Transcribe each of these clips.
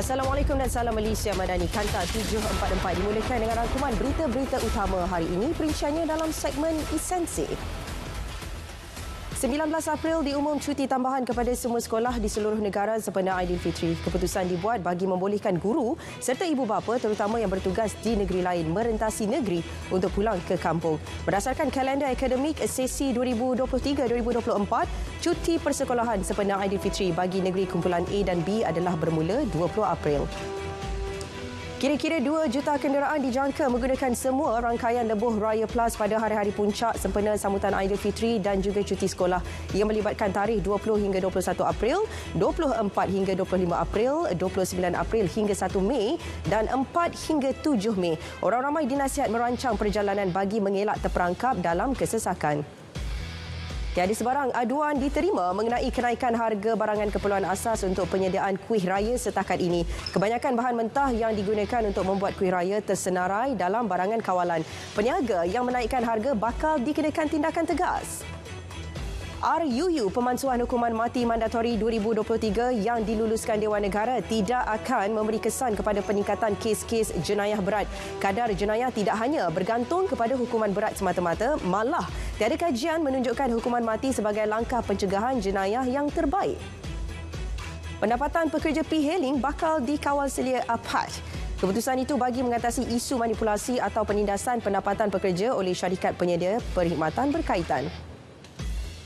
Assalamualaikum dan salam Malaysia Madani. Kanta 744 dimulakan dengan rangkuman berita-berita utama hari ini. Perinciannya dalam segmen Esensi. 19 April diumum cuti tambahan kepada semua sekolah di seluruh negara sempena Aidilfitri. Keputusan dibuat bagi membolehkan guru serta ibu bapa terutama yang bertugas di negeri lain merentasi negeri untuk pulang ke kampung. Berdasarkan kalender akademik sesi 2023-2024, cuti persekolahan sempena Aidilfitri bagi negeri kumpulan A dan B adalah bermula 20 April. Kira-kira 2 juta kenderaan dijangka menggunakan semua rangkaian lebuh Raya Plus pada hari-hari puncak sempena sambutan Aidilfitri dan juga cuti sekolah yang melibatkan tarikh 20 hingga 21 April, 24 hingga 25 April, 29 April hingga 1 Mei dan 4 hingga 7 Mei. Orang ramai dinasihat merancang perjalanan bagi mengelak terperangkap dalam kesesakan. Tiada sebarang aduan diterima mengenai kenaikan harga barangan keperluan asas untuk penyediaan kuih raya setakat ini. Kebanyakan bahan mentah yang digunakan untuk membuat kuih raya tersenarai dalam barangan kawalan. Peniaga yang menaikkan harga bakal dikenakan tindakan tegas. RUU Pemansuhan Hukuman Mati Mandatori 2023 yang diluluskan Dewan Negara tidak akan memberi kesan kepada peningkatan kes-kes jenayah berat. Kadar jenayah tidak hanya bergantung kepada hukuman berat semata-mata, malah tiada kajian menunjukkan hukuman mati sebagai langkah pencegahan jenayah yang terbaik. Pendapatan pekerja P-Hailing bakal dikawal selia APAD. Keputusan itu bagi mengatasi isu manipulasi atau penindasan pendapatan pekerja oleh syarikat penyedia perkhidmatan berkaitan.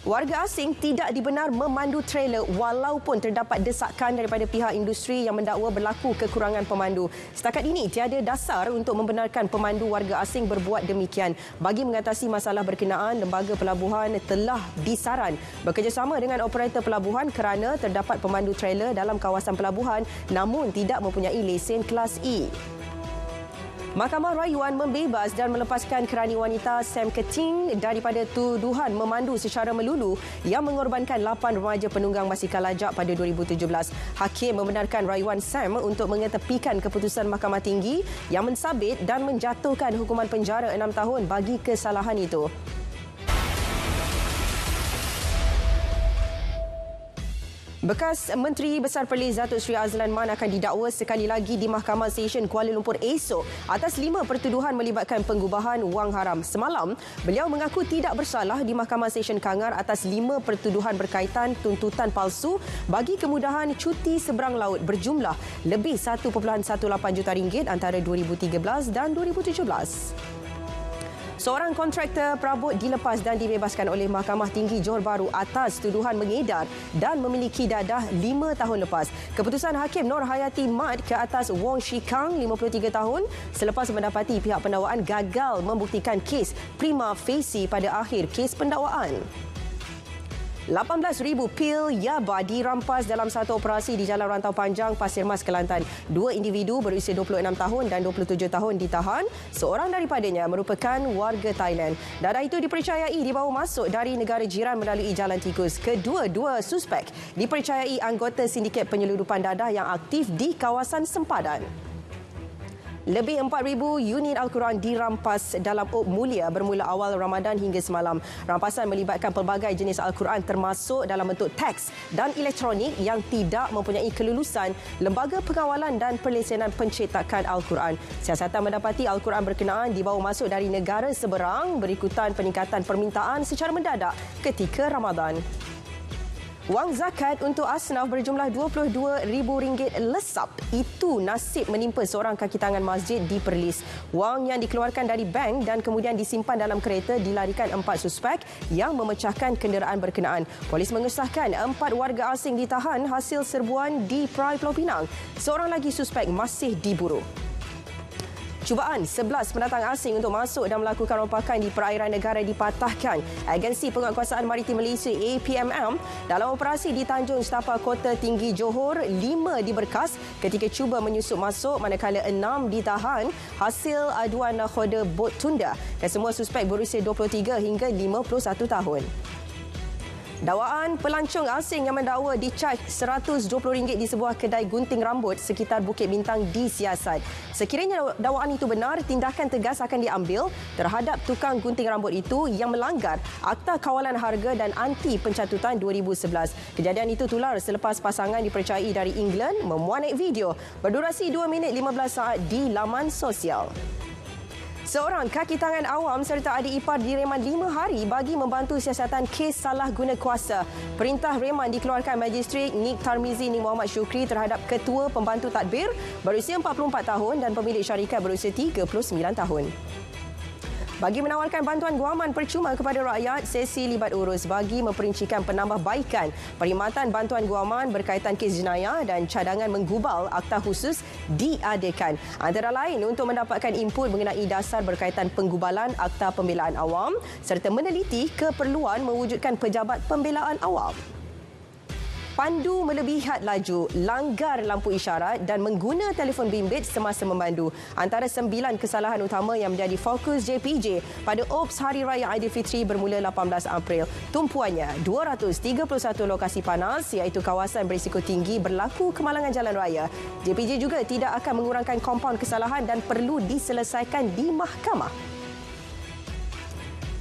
Warga asing tidak dibenar memandu trailer walaupun terdapat desakan daripada pihak industri yang mendakwa berlaku kekurangan pemandu. Setakat ini, tiada dasar untuk membenarkan pemandu warga asing berbuat demikian. Bagi mengatasi masalah berkenaan, Lembaga Pelabuhan telah disaran bekerjasama dengan operator pelabuhan kerana terdapat pemandu trailer dalam kawasan pelabuhan namun tidak mempunyai lesen kelas E. Mahkamah Rayuan membebas dan melepaskan kerani wanita Sam Keating daripada tuduhan memandu secara melulu yang mengorbankan 8 remaja penunggang basikal lajak pada 2017. Hakim membenarkan rayuan Sam untuk mengetepikan keputusan Mahkamah Tinggi yang mensabit dan menjatuhkan hukuman penjara 6 tahun bagi kesalahan itu. Bekas Menteri Besar Perlis Datuk Seri Azlan Man akan didakwa sekali lagi di Mahkamah Session Kuala Lumpur esok atas 5 pertuduhan melibatkan pengubahan wang haram. Semalam, beliau mengaku tidak bersalah di Mahkamah Session Kangar atas 5 pertuduhan berkaitan tuntutan palsu bagi kemudahan cuti seberang laut berjumlah lebih 1.18 juta ringgit antara 2013 dan 2017. Seorang kontraktor perabot dilepas dan dibebaskan oleh Mahkamah Tinggi Johor Bahru atas tuduhan mengedar dan memiliki dadah 5 tahun lepas. Keputusan Hakim Nur Hayati Mat ke atas Wong Shikang, 53 tahun, selepas mendapati pihak pendakwaan gagal membuktikan kes prima facie pada akhir kes pendakwaan. 18,000 pil yaba dirampas dalam satu operasi di Jalan Rantau Panjang, Pasir Mas, Kelantan. 2 individu berusia 26 tahun dan 27 tahun ditahan. Seorang daripadanya merupakan warga Thailand. Dadah itu dipercayai dibawa masuk dari negara jiran melalui jalan tikus. Kedua-dua suspek dipercayai anggota sindiket penyeludupan dadah yang aktif di kawasan sempadan. Lebih 4,000 unit Al-Quran dirampas dalam Op Mulia bermula awal Ramadan hingga semalam. Rampasan melibatkan pelbagai jenis Al-Quran termasuk dalam bentuk teks dan elektronik yang tidak mempunyai kelulusan Lembaga Pengawalan dan Perlesenan Pencetakan Al-Quran. Siasatan mendapati Al-Quran berkenaan dibawa masuk dari negara seberang berikutan peningkatan permintaan secara mendadak ketika Ramadan. Wang zakat untuk asnaf berjumlah RM22,000 lesap. Itu nasib menimpa seorang kaki tangan masjid di Perlis. Wang yang dikeluarkan dari bank dan kemudian disimpan dalam kereta dilarikan 4 suspek yang memecahkan kenderaan berkenaan. Polis mengesahkan 4 warga asing ditahan hasil serbuan di Perai Pulau Pinang. Seorang lagi suspek masih diburu. Cubaan 11 pendatang asing untuk masuk dan melakukan rompakan di perairan negara dipatahkan Agensi Penguatkuasaan Maritim Malaysia APMM dalam operasi di Tanjung Setapak Kota Tinggi Johor. 5 diberkas ketika cuba menyusup masuk manakala 6 ditahan hasil aduan nakhoda bot tunda. Dan semua suspek berusia 23 hingga 51 tahun. Dakwaan pelancong asing yang mendakwa dicaj RM120 di sebuah kedai gunting rambut sekitar Bukit Bintang disiasat. Sekiranya dakwaan itu benar, tindakan tegas akan diambil terhadap tukang gunting rambut itu yang melanggar Akta Kawalan Harga dan Anti Pencatutan 2011. Kejadian itu tular selepas pasangan dipercayai dari England memuat video berdurasi 2 minit 15 saat di laman sosial. Seorang kaki tangan awam serta adik ipar direman 5 hari bagi membantu siasatan kes salah guna kuasa. Perintah reman dikeluarkan Magistrat Nik Tarmizi Nik Muhammad Syukri terhadap Ketua Pembantu Tadbir berusia 44 tahun dan pemilik syarikat berusia 39 tahun. Bagi menawarkan bantuan guaman percuma kepada rakyat, sesi libat urus bagi memperincikan penambahbaikan perkhidmatan bantuan guaman berkaitan kes jenayah dan cadangan menggubal akta khusus diadakan. Antara lain untuk mendapatkan input mengenai dasar berkaitan penggubalan akta pembelaan awam serta meneliti keperluan mewujudkan pejabat pembelaan awam. Pandu melebihi had laju, langgar lampu isyarat dan mengguna telefon bimbit semasa memandu. Antara 9 kesalahan utama yang menjadi fokus JPJ pada Ops Hari Raya Aidilfitri bermula 18 April. Tumpuannya 231 lokasi panas iaitu kawasan berisiko tinggi berlaku kemalangan jalan raya. JPJ juga tidak akan mengurangkan kompaun kesalahan dan perlu diselesaikan di mahkamah.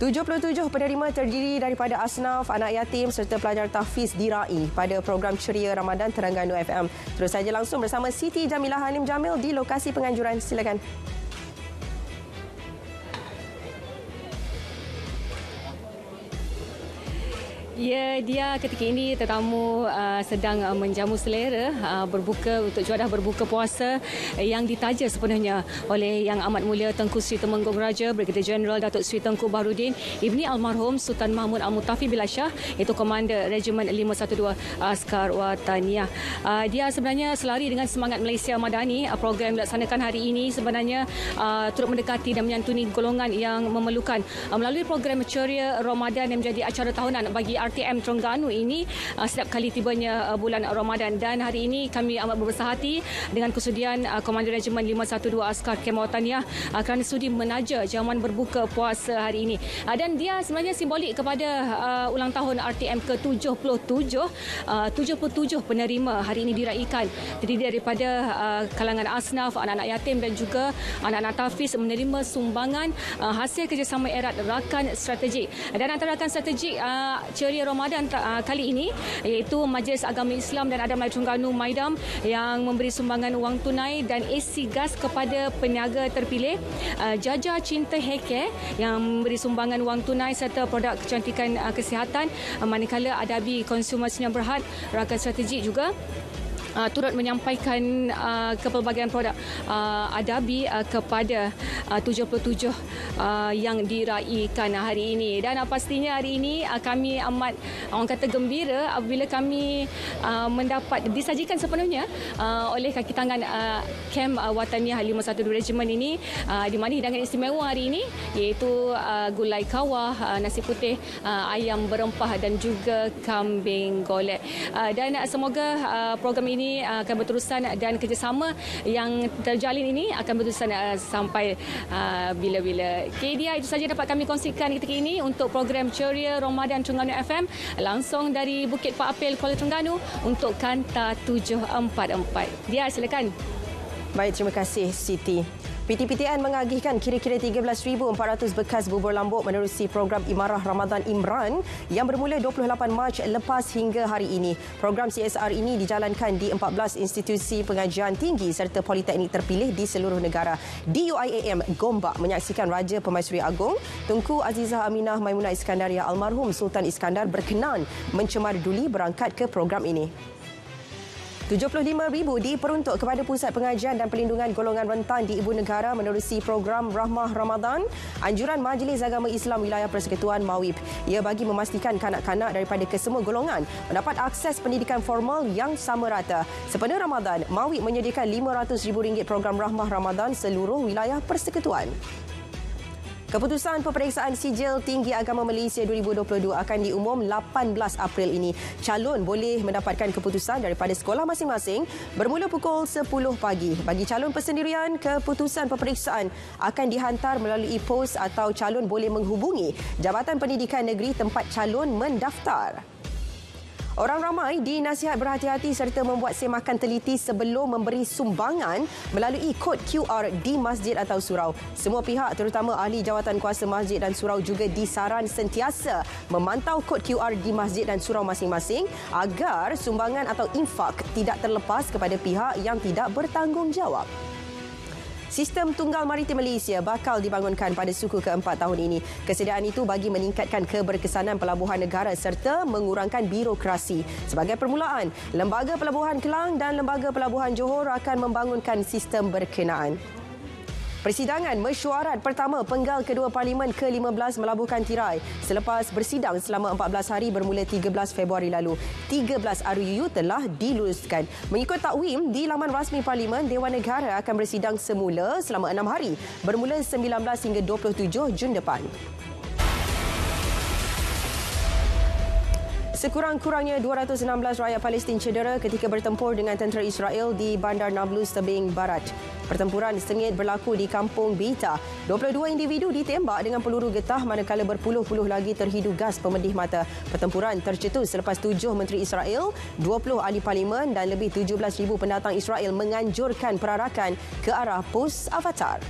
77 penerima terdiri daripada asnaf, anak yatim serta pelajar tahfiz diraih pada program Ceria Ramadan Terengganu FM. Terus saja langsung bersama Siti Jamilah Hanim Jamil di lokasi penganjuran. Silakan. Ya, dia ketika ini tetamu sedang menjamu selera berbuka untuk juadah berbuka puasa yang ditaja sepenuhnya oleh Yang Amat Mulia Tengku Sri Temenggung Raja Brigadier Jeneral Datuk Sri Tengku Baharudin Ibni Almarhum Sultan Mahmud Al-Mutafi Billah Shah, iaitu Komander Regimen 512 Askar Wataniah. Dia sebenarnya selari dengan semangat Malaysia Madani. Program yang dilaksanakan hari ini sebenarnya turut mendekati dan menyantuni golongan yang memerlukan. Melalui program Ceria Ramadan yang menjadi acara tahunan bagi RTM Terengganu ini setiap kali tibanya bulan Ramadan, dan hari ini kami amat berbesar hati dengan kesudian Komander Regimen 512 Askar Kemah Wataniah kerana sudi menaja jamuan berbuka puasa hari ini, dan dia sebenarnya simbolik kepada ulang tahun RTM ke-77. 77 penerima hari ini diraikan, terdiri daripada kalangan asnaf, anak-anak yatim dan juga anak-anak tahfiz menerima sumbangan hasil kerjasama erat rakan strategik. Dan antara rakan strategik Ceria Ramadan kali ini iaitu Majlis Agama Islam dan Adat Melayu Terengganu MAIDAM yang memberi sumbangan wang tunai dan AC gas kepada peniaga terpilih, Jaja Cinta Haircare yang memberi sumbangan wang tunai serta produk kecantikan kesihatan, manakala Adabi Consumer Sdn Bhd rakan strategik juga turut menyampaikan kepelbagaian produk Adabi kepada 77 yang diraikan hari ini. Dan pastinya hari ini kami amat orang kata gembira apabila kami mendapat disajikan sepenuhnya oleh kaki tangan Kem Wataniah 512 Regimen ini, di mana hidangan istimewa hari ini iaitu gulai kawah, nasi putih, ayam berempah dan juga kambing golek. Dan semoga program ini akan berterusan dan kerjasama yang terjalin ini akan berterusan sampai bila-bila. Okay, dia itu saja dapat kami kongsikan ketika ini untuk program Ceria Ramadan Terengganu FM langsung dari Bukit Pak Apel, Kuala Terengganu untuk Kanta 744. Dia silakan. Baik, terima kasih Siti. PTPTN mengagihkan kira-kira 13,400 bekas bubur lambuk menerusi program Imarah Ramadan Imran yang bermula 28 Mac lepas hingga hari ini. Program CSR ini dijalankan di 14 institusi pengajian tinggi serta politeknik terpilih di seluruh negara. DUIAM Gombak menyaksikan Raja Pemaisuri Agong Tunku Azizah Aminah Maimunah Iskandaria Almarhum Sultan Iskandar berkenan mencemar duli berangkat ke program ini. 75,000 diperuntuk kepada Pusat Pengajian dan Perlindungan Golongan Rentan di Ibu Negara menerusi program Rahmah Ramadan, anjuran Majlis Agama Islam Wilayah Persekutuan MAWIP. Ia bagi memastikan kanak-kanak daripada kesemua golongan mendapat akses pendidikan formal yang sama rata. Sepenuh Ramadan, MAWIP menyediakan RM500,000 program Rahmah Ramadan seluruh wilayah persekutuan. Keputusan peperiksaan sijil Tinggi Agama Malaysia 2022 akan diumum 18 April ini. Calon boleh mendapatkan keputusan daripada sekolah masing-masing bermula pukul 10 pagi. Bagi calon persendirian, keputusan peperiksaan akan dihantar melalui pos atau calon boleh menghubungi Jabatan Pendidikan Negeri tempat calon mendaftar. Orang ramai dinasihat berhati-hati serta membuat semakan teliti sebelum memberi sumbangan melalui kod QR di masjid atau surau. Semua pihak terutama ahli jawatan kuasa masjid dan surau juga disaran sentiasa memantau kod QR di masjid dan surau masing-masing agar sumbangan atau infak tidak terlepas kepada pihak yang tidak bertanggungjawab. Sistem Tunggal Maritim Malaysia bakal dibangunkan pada suku keempat tahun ini. Kesediaan itu bagi meningkatkan keberkesanan pelabuhan negara serta mengurangkan birokrasi. Sebagai permulaan, Lembaga Pelabuhan Kelang dan Lembaga Pelabuhan Johor akan membangunkan sistem berkenaan. Persidangan mesyuarat pertama penggal kedua Parlimen ke-15 melabuhkan tirai selepas bersidang selama 14 hari bermula 13 Februari lalu. 13 RUU telah diluluskan. Mengikut takwim di laman rasmi Parlimen, Dewan Negara akan bersidang semula selama 6 hari bermula 19 hingga 27 Jun depan. Sekurang-kurangnya 216 rakyat Palestin cedera ketika bertempur dengan tentera Israel di Bandar Nablus tebing barat. Pertempuran sengit berlaku di Kampung Beita. 22 individu ditembak dengan peluru getah manakala berpuluh-puluh lagi terhidu gas pemedih mata. Pertempuran tercetus selepas 7 Menteri Israel, 20 ahli parlimen dan lebih 17,000 pendatang Israel menganjurkan perarakan ke arah pos Avatar.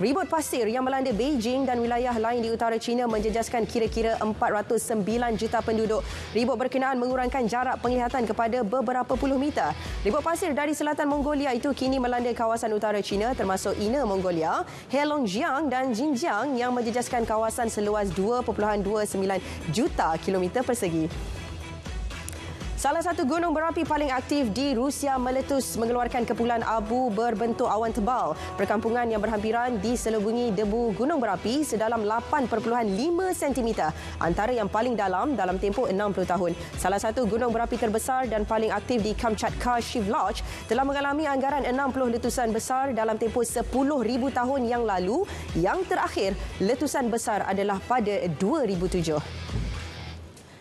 Ribut pasir yang melanda Beijing dan wilayah lain di utara China menjejaskan kira-kira 409 juta penduduk. Ribut berkenaan mengurangkan jarak penglihatan kepada beberapa puluh meter. Ribut pasir dari selatan Mongolia itu kini melanda kawasan utara China termasuk Inner Mongolia, Heilongjiang dan Xinjiang yang menjejaskan kawasan seluas 2.29 juta kilometer persegi. Salah satu gunung berapi paling aktif di Rusia meletus mengeluarkan kepulan abu berbentuk awan tebal. Perkampungan yang berhampiran diselubungi debu gunung berapi sedalam 8.5 cm, antara yang paling dalam tempoh 60 tahun. Salah satu gunung berapi terbesar dan paling aktif di Kamchatka, Shivloch, telah mengalami anggaran 60 letusan besar dalam tempoh 10,000 tahun yang lalu. Yang terakhir, letusan besar adalah pada 2007.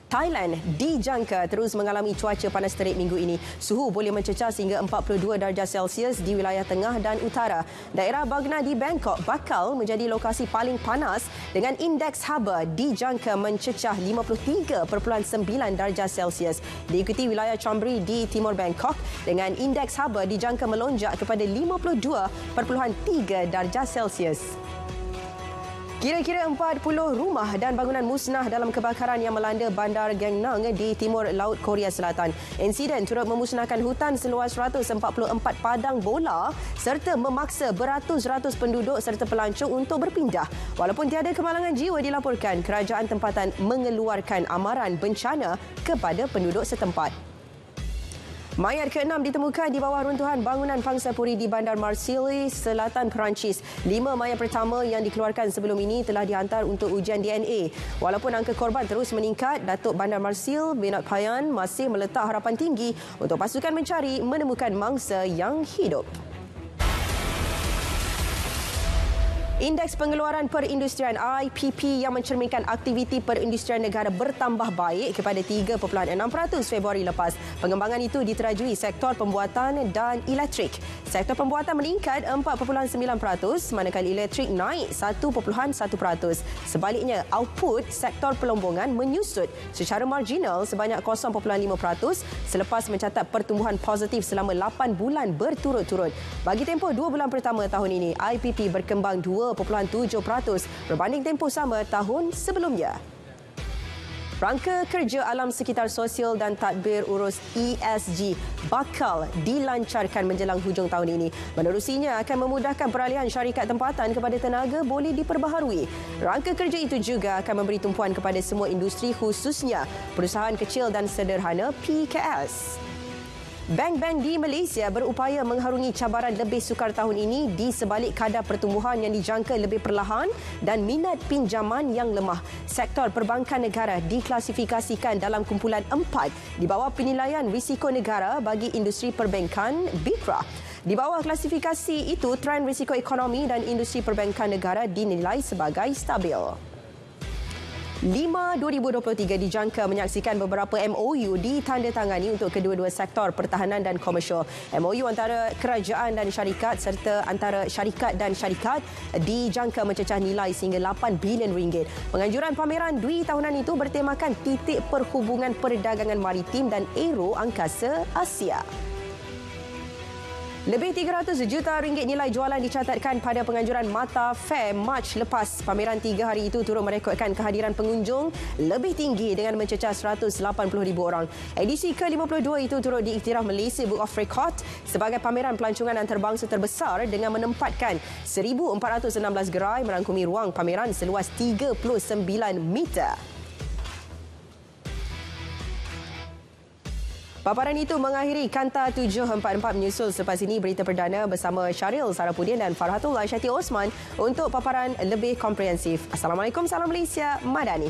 Thailand dijangka terus mengalami cuaca panas terik minggu ini. Suhu boleh mencecah hingga 42 darjah Celsius di wilayah tengah dan utara. Daerah Bagna di Bangkok bakal menjadi lokasi paling panas dengan indeks haba dijangka mencecah 53.9 darjah Celsius. Diikuti wilayah Chonburi di timur Bangkok dengan indeks haba dijangka melonjak kepada 52.3 darjah Celsius. Kira-kira 40 rumah dan bangunan musnah dalam kebakaran yang melanda bandar Gangnam di timur Laut Korea Selatan. Insiden turut memusnahkan hutan seluas 144 padang bola serta memaksa beratus-ratus penduduk serta pelancong untuk berpindah. Walaupun tiada kemalangan jiwa dilaporkan, kerajaan tempatan mengeluarkan amaran bencana kepada penduduk setempat. Mayat ke-6 ditemukan di bawah runtuhan bangunan Pangsapuri di Bandar Marseille, selatan Perancis. 5 mayat pertama yang dikeluarkan sebelum ini telah dihantar untuk ujian DNA. Walaupun angka korban terus meningkat, Datuk Bandar Marseille, Bernard Payan, masih meletak harapan tinggi untuk pasukan mencari menemukan mangsa yang hidup. Indeks pengeluaran perindustrian IPP yang mencerminkan aktiviti perindustrian negara bertambah baik kepada 3.6% Februari lepas. Pengembangan itu diterajui sektor pembuatan dan elektrik. Sektor pembuatan meningkat 4.9%, manakala elektrik naik 1.1%. Sebaliknya, output sektor pelombongan menyusut secara marginal sebanyak 0.5% selepas mencatat pertumbuhan positif selama 8 bulan berturut-turut. Bagi tempoh 2 bulan pertama tahun ini, IPP berkembang 2.7% berbanding tempoh sama tahun sebelumnya. Rangka kerja alam sekitar sosial dan tadbir urus ESG bakal dilancarkan menjelang hujung tahun ini. Menerusinya akan memudahkan peralihan syarikat tempatan kepada tenaga boleh diperbaharui. Rangka kerja itu juga akan memberi tumpuan kepada semua industri khususnya perusahaan kecil dan sederhana PKS. Bank-bank di Malaysia berupaya mengharungi cabaran lebih sukar tahun ini di sebalik kadar pertumbuhan yang dijangka lebih perlahan dan minat pinjaman yang lemah. Sektor perbankan negara diklasifikasikan dalam kumpulan 4 di bawah penilaian risiko negara bagi industri perbankan BICRA. Di bawah klasifikasi itu, trend risiko ekonomi dan industri perbankan negara dinilai sebagai stabil. 2023 dijangka menyaksikan beberapa MOU ditandatangani untuk kedua-dua sektor pertahanan dan komersial. MOU antara kerajaan dan syarikat serta antara syarikat dan syarikat dijangka mencecah nilai sehingga 8 bilion ringgit. Penganjuran pameran Dwi tahunan itu bertemakan titik perhubungan perdagangan maritim dan aero angkasa Asia. Lebih 300 juta ringgit nilai jualan dicatatkan pada penganjuran Mata Fair Mac lepas. Pameran 3 hari itu turut merekodkan kehadiran pengunjung lebih tinggi dengan mencecah 180,000 orang. Edisi ke-52 itu turut diiktiraf Malaysia Book of Record sebagai pameran pelancongan antarabangsa terbesar dengan menempatkan 1,416 gerai merangkumi ruang pameran seluas 39 meter. Paparan itu mengakhiri Kanta 744 menyusul selepas ini berita perdana bersama Syaril Sarapudin dan Farhatullah Syati Osman untuk paparan lebih komprehensif. Assalamualaikum, salam Malaysia, Madani.